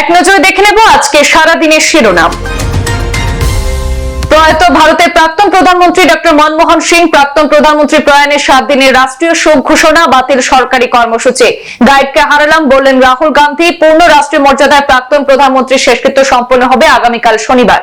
এক নজরে দেখে নেব আজকে সারাদিনের শিরোনাম। প্রয়াত ভারতের প্রাক্তন প্রধানমন্ত্রী ডক্টর মনমোহন সিং প্রাক্তন প্রধানমন্ত্রী প্রয়াণের 7 দিনের রাষ্ট্রীয় শোক ঘোষণা, বাতিল সরকারি কর্মসূচি। গাইডকে হারালাম বললেন রাহুল গান্ধী। পূর্ণ রাষ্ট্রীয় মর্যাদায় প্রাক্তন প্রধানমন্ত্রীর শেষকৃত্য সম্পন্ন হবে আগামীকাল শনিবার।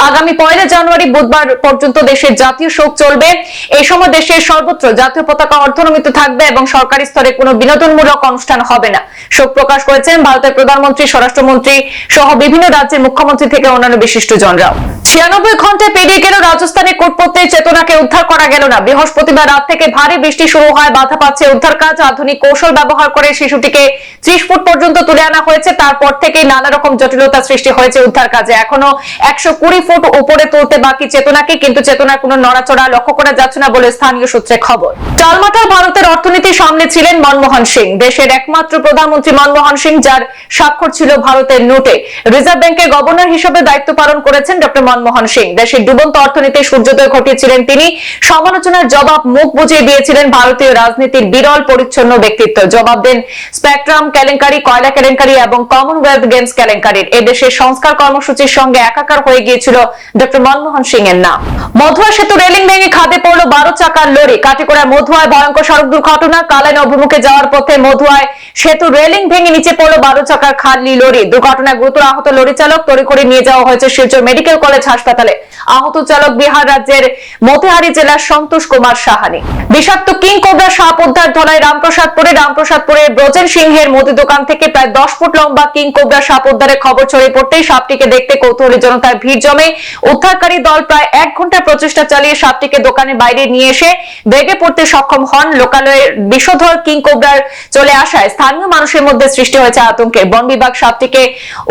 আগামী 1 জানুয়ারি বুধবার পর্যন্ত দেশের জাতীয় শোক চলবে। এই সময় দেশের সর্বত্র জাতীয় পতাকা অর্ধনমিত থাকবে এবং সরকারি স্তরে কোনো বিনোদনমূলক অনুষ্ঠান হবে না। শোক প্রকাশ করেছেন ভারতের প্রধানমন্ত্রী, স্বরাষ্ট্রমন্ত্রী সহ বিভিন্ন রাজ্যের মুখ্যমন্ত্রী থেকে অন্যান্য বিশিষ্টজনরাও। 96 ঘন্টায় পেরিয়ে গেল, রাজস্থানে কোটপত্তের চেতনাকে উদ্ধার করা গেল না। বৃহস্পতিবার রাত থেকে ভারী বৃষ্টি শুরু হয়, বাধা পাচ্ছে উদ্ধার কাজ। আধুনিক কৌশল ব্যবহার করে শিশুটিকে 30 ফুট পর্যন্ত তুলে আনা হয়েছে। তারপর থেকেই নানা রকম জটিলতা সৃষ্টি হয়েছে উদ্ধার কাজে। এখনো 120 ফুট উপরে তুলতে বাকি চেতনাকে, কিন্তু চেতনার কোনো নড়াচড়া লক্ষ্য করা যাচ্ছে না বলে স্থানীয় সূত্রে খবর। টালমাটাল ভারতের অর্থনীতি সামনে ছিলেন মনমোহন সিং। দেশের একমাত্র প্রধানমন্ত্রী মনমোহন সিং, যার স্বাক্ষর ছিল ভারতের নোটে। রিজার্ভ ব্যাংকের গভর্নর হিসেবে দায়িত্ব পালন করেছেন ডক্টর মনমোহন সিং। দেশের ডুবন্ত অর্থনীতির সূর্যোদয় ঘটিয়েছিলেন তিনি। সমালোচনার জবাব মুখ বুজিয়ে দিয়েছিলেন ভারতীয় রাজনীতির বিরল পরিচ্ছন্ন ব্যক্তিত্ব। জবাব দেন স্পেকট্রাম কেলেঙ্কারি, কয়লা কেলেঙ্কারি এবং কমনওয়েলথ গেমস কেলেঙ্কারির। এদেশের সংস্কার কর্মসূচির সঙ্গে একাকার হয়ে গিয়েছিল ডক্টর মনমোহন সিং এর নাম। মধুয়া সেতু রেলিং ভেঙে খাদে পড়লো 12 চাকার লরি। কাটিগড়া মধুয়ায় ভয়ঙ্কর সড়ক দুর্ঘটনা। কালাইন অভিমুখে যাওয়ার পথে মধুয়ায় সেতু রেলিং ভেঙে নিচে পড়লো 12 চাকার খালি লরি। দুর্ঘটনায় গুরুতর আহত লরি চালক। তড়িঘড়ি নিয়ে যাওয়া হয়েছে শিলচর মেডিকেল কলেজ হাসপাতালে। আহত চালক বিহার রাজ্যের মতিহারি জেলার সন্তোষ কুমার সাহানি। বিষাক্ত কিং কোবরা সাপ উদ্ধার ধলাই রামপ্রসাদপুরে ব্রজেন সিংহের মুদি দোকান থেকে প্রায় 10 ফুট লম্বা কিং কোবরা সাপ উদ্ধারের খবর ছড়িয়ে পড়তেই সাপটিকে দেখতে কৌতূহলী জনতার ভিড় জমে। উদ্ধারকারী দল প্রায় 1 ঘন্টা প্রচেষ্টা চালিয়ে সাপটিকে দোকানের বাইরে নিয়ে এসে বেগে পড়তে সক্ষম হন। লোকালয়ের বিষধর কিং কোবরার চলে আসায় স্থানীয় মানুষের মধ্যে সৃষ্টি হয়েছে আতঙ্কের। বন বিভাগ সাপটিকে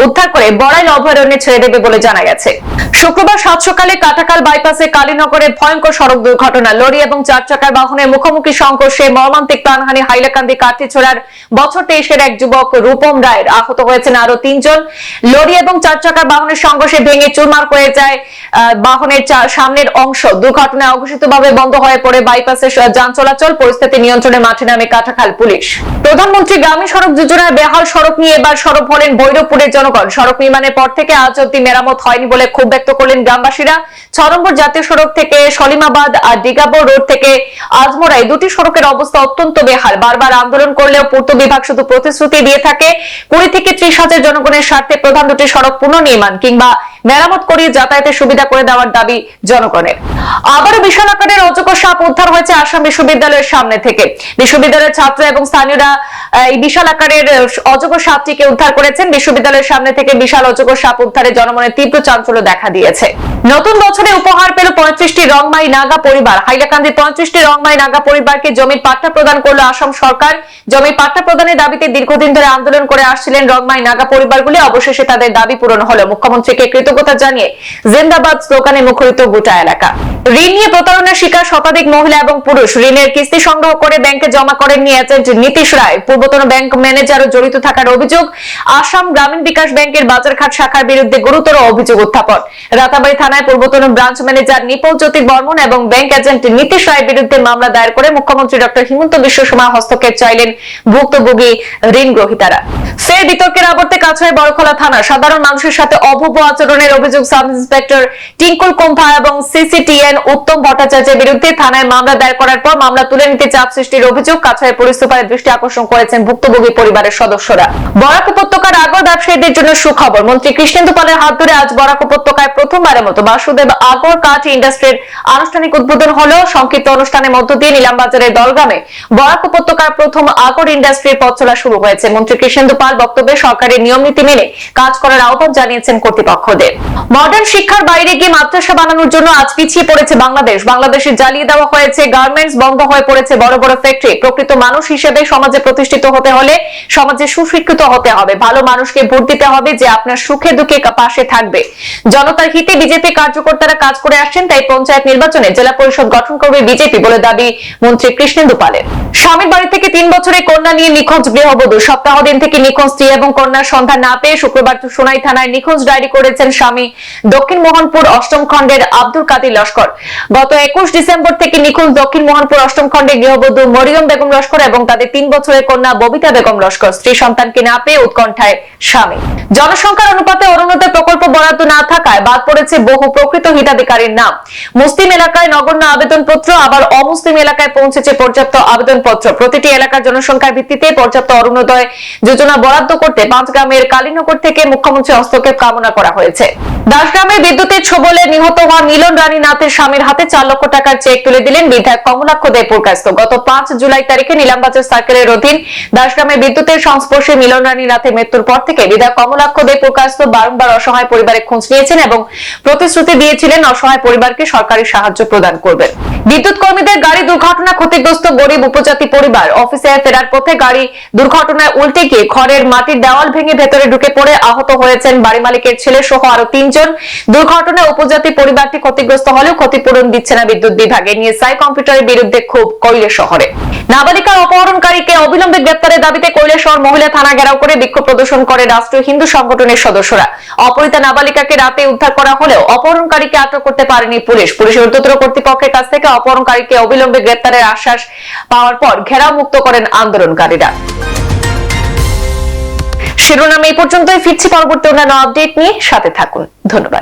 উদ্ধার করে বড়াইল অভয়ারণ্যে ছেড়ে দেবে বলে জানা গেছে। শুক্রবার সাত সকালে কাটাকাল বাইপাসে কালীনগরে ভয়ঙ্কর সড়ক দুর্ঘটনা। লরি এবং 4 চাকার বাহনের মুখোমুখি সংঘর্ষে মর্মান্তিক প্রাণহানি। হাইলাকান্দি কাটিছড়ার বছর 23-এর এক যুবক রূপম রায়ের। আহত হয়েছেন আরো 3 জন। লরি এবং 4 চাকার বাহনের সংঘর্ষে ভেঙে চুরমার হয়ে যায় বাহনের সামনের অংশ। দুর্ঘটনায় অঘোষিতভাবে বন্ধ হয়ে পড়ে বাইপাসে যান চলাচল। পরিস্থিতি নিয়ন্ত্রণে মাঠে নামে কাটাখাল পুলিশ। প্রধানমন্ত্রী গ্রামীণ সড়ক যোজনার বেহাল সড়ক নিয়ে এবার সরব হলেন ভৈরবপুরের জনগণ। সড়ক নির্মাণের পর থেকে আজ অব্দি মেরামত হয়নি বলে ক্ষোভ ব্যক্ত করলেন গ্রামবাসীরা। 6 নম্বর জাতীয় সড়ক থেকে সলিমাবাদ আর ডিগাবো রোড থেকে আজমোড়ায় দুটি সড়কের অবস্থা অত্যন্ত বেহাল। বারবার আন্দোলন করলেও পূর্ত বিভাগ শুধু প্রতিশ্রুতি দিয়ে থাকে। 20 থেকে 30 হাজার জনগণের স্বার্থে প্রধান দুটি সড়ক পুনর্নির্মাণ কিংবা মেরামত করিয়ে যাতায়াতের সুবিধা করে দেওয়ার দাবি জনগণের। আবারও বিশাল আকারের অজগর সাপ উদ্ধার হয়েছে আসাম বিশ্ববিদ্যালয়ের সামনে থেকে। বিশ্ববিদ্যালয়ের ছাত্র এবং স্থানীয়রা এই বিশাল আকারের অজগর সাপটিকে উদ্ধার করেছেন। বিশ্ববিদ্যালয়ের সামনে থেকে বিশাল অজগর সাপ উদ্ধারে জনমনে তীব্র চাঞ্চল্য দেখা দিয়েছে। নতুন বছরে উপহার পেল 35টি রংমাই নাগা পরিবার। হাইলাকান্দি 35টি রংমাই নাগা পরিবারকে জমির পাট্টা প্রদান করলো আসাম সরকার। জমির পাট্টা প্রদানের দাবিতে দীর্ঘদিন ধরে আন্দোলন করে আসছিলেন রংমাই নাগা পরিবারগুলি। অবশেষে তাদের দাবি পূরণ হলো। মুখ্যমন্ত্রীকে কৃতজ্ঞতা জানিয়ে জিন্দাবাদ স্লোগানে মুখরিত গোটা এলাকা। ঋণ নিয়ে প্রতারণার শিকার শতাধিক মহিলা এবং পুরুষ। ঋণের কিস্তি সংগ্রহ করে ব্যাংকে জমা করেননি এজেন্ট নীতিশ রায়। পূর্বতন ব্যাংক ম্যানেজারও জড়িত থাকার অভিযোগ। আসাম গ্রামীণ বিকাশ ব্যাংকের বাজারঘাট শাখার বিরুদ্ধে গুরুতর অভিযোগ উত্থাপন। রাতাবাড়ি থানায় পূর্বতন ব্রাঞ্চ ম্যানেজার নিপল জ্যোতি বর্মন এবং ব্যাংক এজেন্ট নীতিশ রায়ের বিরুদ্ধে মামলা দায়ের করে মুখ্যমন্ত্রী ডক্টর হিমন্ত বিশ্ব শর্মা হস্তক্ষেপ চাইলেন ভুক্তভোগী ঋণ গ্রহীতারা। ফের বিতর্কের আবর্তে কাছাড় বড়খলা থানা। সাধারণ মানুষের সাথে অভব্য আচরণের অভিযোগ সাব ইন্সপেক্টর টিঙ্কুল কোম্ভা এবং সিসিটিএন উত্তম ভট্টাচার্যের বিরুদ্ধে থানায় মামলা দায়ের করার পর মামলা তুলে নিতে চাপ সৃষ্টির অভিযোগ। কাছাড়ের পুলিশ সুপারের দৃষ্টি আকর্ষণ করেছেন ভুক্তভোগী পরিবারের সদস্যরা। বরাক উপত্যকার আগর ব্যবসায়ীদের জন্য সুখবর। মন্ত্রী কৃষ্ণেন্দু পালের হাত ধরে আজ বরাক উপত্যকায় প্রথমবারের মতো বাসুদেব আগর কাঠ ইন্ডাস্ট্রির আনুষ্ঠানিক উদ্বোধন হলো। সংক্ষিপ্ত অনুষ্ঠানের মধ্য দিয়ে নিলামবাজারের দলগ্রামে বরাক উপত্যকার প্রথম আগর ইন্ডাস্ট্রির পথ চলা শুরু হয়েছে। মন্ত্রী কৃষ্ণেন্দু পাল বক্তব্যে সরকারের নিয়ম নীতি মেনে কাজ করার আহ্বান জানিয়েছেন কর্তৃপক্ষদের। মডার্ন শিক্ষার বাইরে গিয়ে মাদ্রাসা বানানোর জন্য আজ পিছিয়ে পড়েছে বাংলাদেশ। বাংলাদেশে জ্বালিয়ে দেওয়া হয়েছে গার্মেন্টস, বন্ধ হয়ে পড়েছে বড় বড় ফ্যাক্টরি। প্রকৃত মানুষ হিসেবে সমাজে প্রতিষ্ঠিত হতে হলে সমাজে সুশিক্ষিত হতে হবে। ভালো মানুষকে ভোট দিতে হবে যে আপনার সুখে দুঃখে পাশে থাকবে। জনতার হিতে বিজেপি কার্যকর্তারা কাজ করে আসছেন, তাই পঞ্চায়েত নির্বাচনে জেলা পরিষদ গঠন করবে বিজেপি বলে দাবি মন্ত্রী কৃষ্ণেন্দু পালের। স্বামীর বাড়ি থেকে 3 বছরের কন্যা নিয়ে নিখোঁজ গৃহবধূ। সপ্তাহ দিন থেকে নিখোঁজ স্ত্রী এবং কন্যার সন্ধান না পেয়ে শুক্রবার সোনাই থানায় নিখোঁজ ডায়েরি করেছেন স্বামী। দক্ষিণ মোহনপুর 8ম খণ্ডের আব্দুল কাদির লস্কর। গত 21 ডিসেম্বর থেকে নিখোঁজ দক্ষিণ মোহনপুর অষ্টম খণ্ডে গৃহবধূ মরিয়ম বেগম লস্কর এবং তাদের 3 বছরের কন্যা ববিতা বেগম লস্কর। স্ত্রী সন্তানকে না পেয়ে উৎকণ্ঠায় স্বামী। জনসংখ্যার অনুপাতে অরুণোদয় প্রকল্প বরাদ্দ না থাকায় বাদ পড়েছে বহু প্রকৃত হিতাধিকারীর নাম। মুসলিম এলাকায় নগণ্য আবেদনপত্র, আবার অমুসলিম এলাকায় পৌঁছেছে পর্যাপ্ত আবেদনপত্র। প্রতিটি এলাকার জনসংখ্যার ভিত্তিতে পর্যাপ্ত অরুণোদয় যোজনা বরাদ্দ করতে পাঁচগ্রামের কালীনগর থেকে মুখ্যমন্ত্রী হস্তক্ষেপ কামনা করা হয়েছে। দাসগ্রামের বিদ্যুতের ছোবলে নিহত হওয়া মিলন রানী নাথের স্বামীর হাতে 4 লক্ষ টাকার চেক তুলে দিলেন বিধায়ক কমলাক্ষ দে পুরকায়স্থ। গত 5 জুলাই তারিখে নিলামবাজার সার্কেলের অধীন দাসগ্রামের বিদ্যুতের সংস্পর্শে মিলন রানী নাথের মৃত্যুর পর থেকে বিধায়ক কমলাক্ষ দে পুরকায়স্থ বারংবার অসহায় পরিবারের খোঁজ নিয়েছেন এবং প্রতিশ্রুতি দিয়েছিলেন অসহায় পরিবারকে সরকারি সাহায্য প্রদান করবেন। বিদ্যুৎ কর্মীদের গাড়ি দুর্ঘটনা ক্ষতিগ্রস্ত গরিব উপজাতি পরিবার। অফিসে ফেরার পথে গাড়ি দুর্ঘটনায় উল্টে গিয়ে ঘরের মাটির দেওয়াল ভেঙে ভেতরে ঢুকে পড়ে আহত হয়েছেন বাড়ি মালিকের ছেলে সহ আরো 3 জন। দুর্ঘটনায় উপজাতি পরিবারটি ক্ষতিগ্রস্ত হলেও ক্ষতিপূরণ দিচ্ছে না বিদ্যুৎ বিভাগ। এ নিয়ে সাই কম্পিউটারের বিরুদ্ধে ক্ষোভ কৈলাস শহরে। নাবালিকার অপহরণকারীকে অবিলম্বে গ্রেপ্তারের দাবিতে কৈলাস শহর মহিলা থানা ঘেরাও করে বিক্ষোভ প্রদর্শন করে রাষ্ট্রীয় হিন্দু সংগঠনের সদস্যরা। অপহৃতা নাবালিকাকে রাতে উদ্ধার করা হলেও অপহরণকারীকে আটক করতে পারেনি পুলিশ। পুলিশের ঊর্ধ্বতন কর্তৃপক্ষের কাছ থেকে অপহরণকারীকে অবিলম্বে গ্রেপ্তারের আশ্বাস পাওয়ার পর ঘেরাও মুক্ত করেন আন্দোলনকারীরা। শিরোনাম এই পর্যন্তই। ফিরছি পরবর্তী অন্যান্য আপডেট নিয়ে, সাথে থাকুন। ধন্যবাদ।